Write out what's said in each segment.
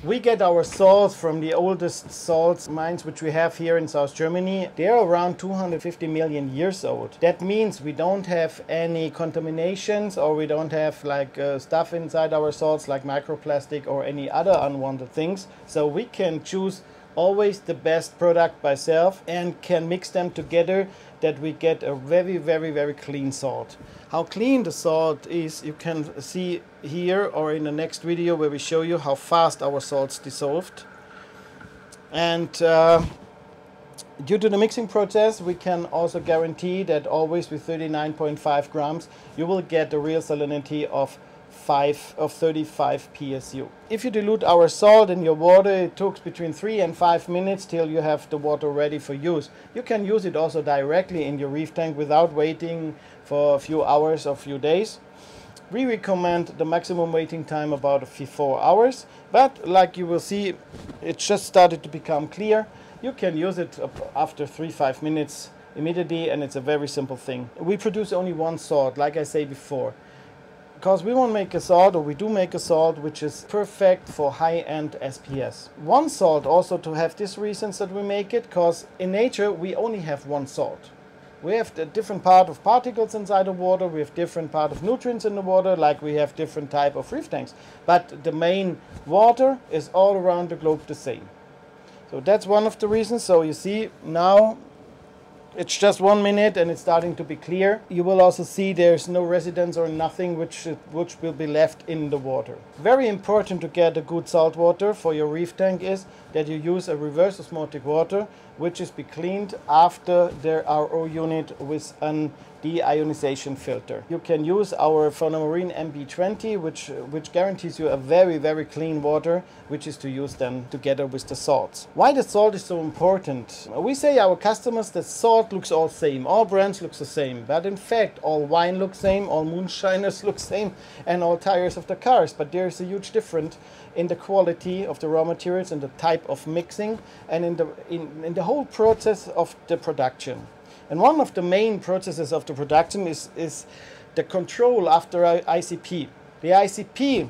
We get our salt from the oldest salt mines which we have here in South Germany. They're around 250 million years old. That means we don't have any contaminations, or we don't have like stuff inside our salts like microplastic or any other unwanted things. So we can choose always the best product by self and can mix them together that we get a very clean salt. How clean the salt is you can see here or in the next video where we show you how fast our salt's dissolved. And due to the mixing process, we can also guarantee that always with 39.5 grams you will get a real salinity of 35 PSU. If you dilute our salt in your water, it takes between 3 and 5 minutes till you have the water ready for use. You can use it also directly in your reef tank without waiting for a few hours or few days. We recommend the maximum waiting time about 4 hours, but like you will see, it just started to become clear. You can use it after 3-5 minutes immediately, and it's a very simple thing. We produce only one salt, like I say before, because we won't make a salt, or we do make a salt which is perfect for high-end SPS. One salt also to have these reasons that we make it, because in nature we only have one salt. We have the different part of particles inside the water, we have different part of nutrients in the water, like we have different type of reef tanks. But the main water is all around the globe the same. So that's one of the reasons. So you see now it's just 1 minute and it's starting to be clear. You will also see there's no residence or nothing which will be left in the water. Very important to get a good salt water for your reef tank is that you use a reverse osmotic water which is be cleaned after the RO unit with an deionization filter. You can use our FAUNA MARIN MB20 which guarantees you a very clean water, which is to use then together with the salts. Why the salt is so important? We say our customers that salt looks all same, all brands looks the same, but in fact all wine looks same, all moonshiners look same, and all tires of the cars, but there's a huge difference in the quality of the raw materials and the type of mixing and in the whole process of the production. And one of the main processes of the production is the control after ICP. The ICP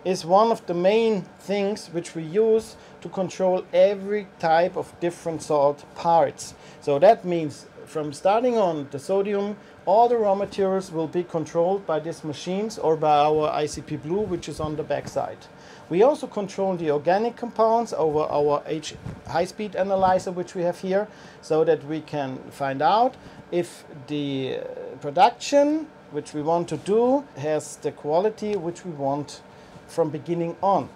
is one of the main things which we use to control every type of different salt parts. So that means from starting on the sodium, all the raw materials will be controlled by these machines or by our ICP Blue, which is on the back side. We also control the organic compounds over our high-speed analyzer, which we have here, so that we can find out if the production which we want to do has the quality which we want from beginning on.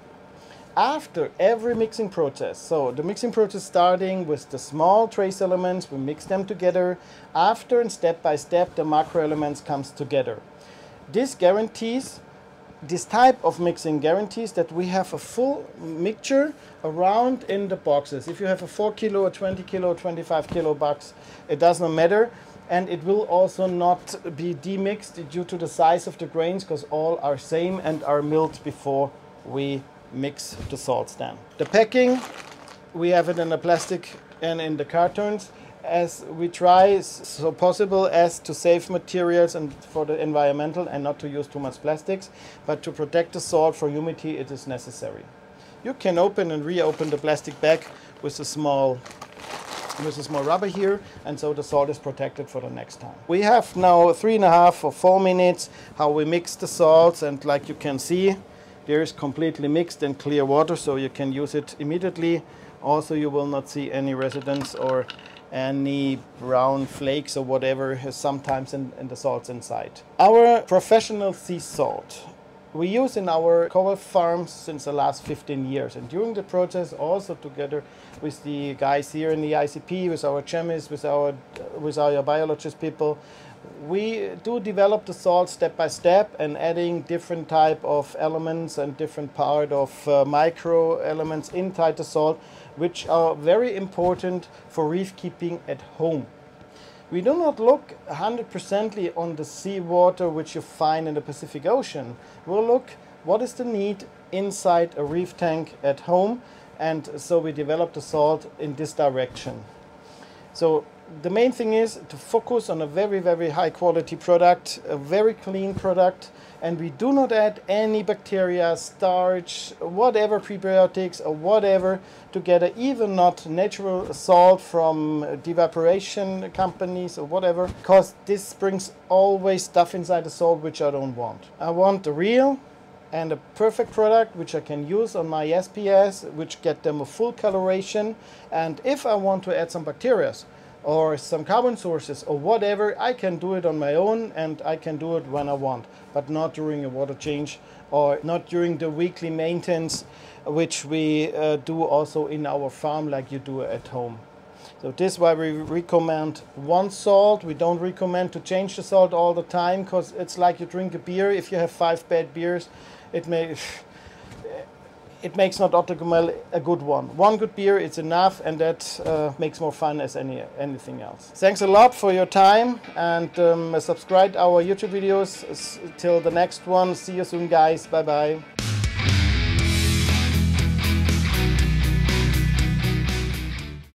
After every mixing process, so the mixing process starting with the small trace elements, we mix them together. After and step by step the macro elements comes together. This type of mixing guarantees that we have a full mixture around in the boxes. If you have a 4 kilo, a 20 kilo, 25 kilo box, it does not matter. And it will also not be demixed due to the size of the grains, because all are same and are milled before we mix the salts then. The packing, we have it in the plastic and in the cartons, as we try so possible as to save materials and for the environmental and not to use too much plastics, but to protect the salt for humidity it is necessary. You can open and reopen the plastic bag with a small rubber here, and so the salt is protected for the next time. We have now 3.5 or 4 minutes how we mix the salts, and like you can see there is completely mixed and clear water, so you can use it immediately. Also you will not see any residence or any brown flakes or whatever sometimes in the salts inside. Our professional sea salt we use in our coral farms since the last 15 years, and during the process also together with the guys here in the ICP, with our chemists, with our biologist people, we do develop the salt step by step and adding different type of elements and different part of micro elements inside the salt, which are very important for reef keeping at home. We do not look 100% on the seawater which you find in the Pacific Ocean. We'll look what is the need inside a reef tank at home, and so we develop the salt in this direction. So the main thing is to focus on a very, very high quality product, a very clean product, and we do not add any bacteria, starch, whatever, prebiotics or whatever together, even not natural salt from evaporation companies or whatever, because this brings always stuff inside the salt which I don't want. I want a real and a perfect product which I can use on my SPS, which get them a full coloration, and if I want to add some bacteria or some carbon sources or whatever, I can do it on my own, and I can do it when I want, but not during a water change or not during the weekly maintenance, which we do also in our farm like you do at home. So this is why we recommend one salt. We don't recommend to change the salt all the time, because it's like you drink a beer. If you have 5 bad beers, it makes not optimal a good one. One good beer is enough, and that makes more fun as anything else. Thanks a lot for your time, and subscribe our YouTube videos. Till the next one. See you soon, guys. Bye bye.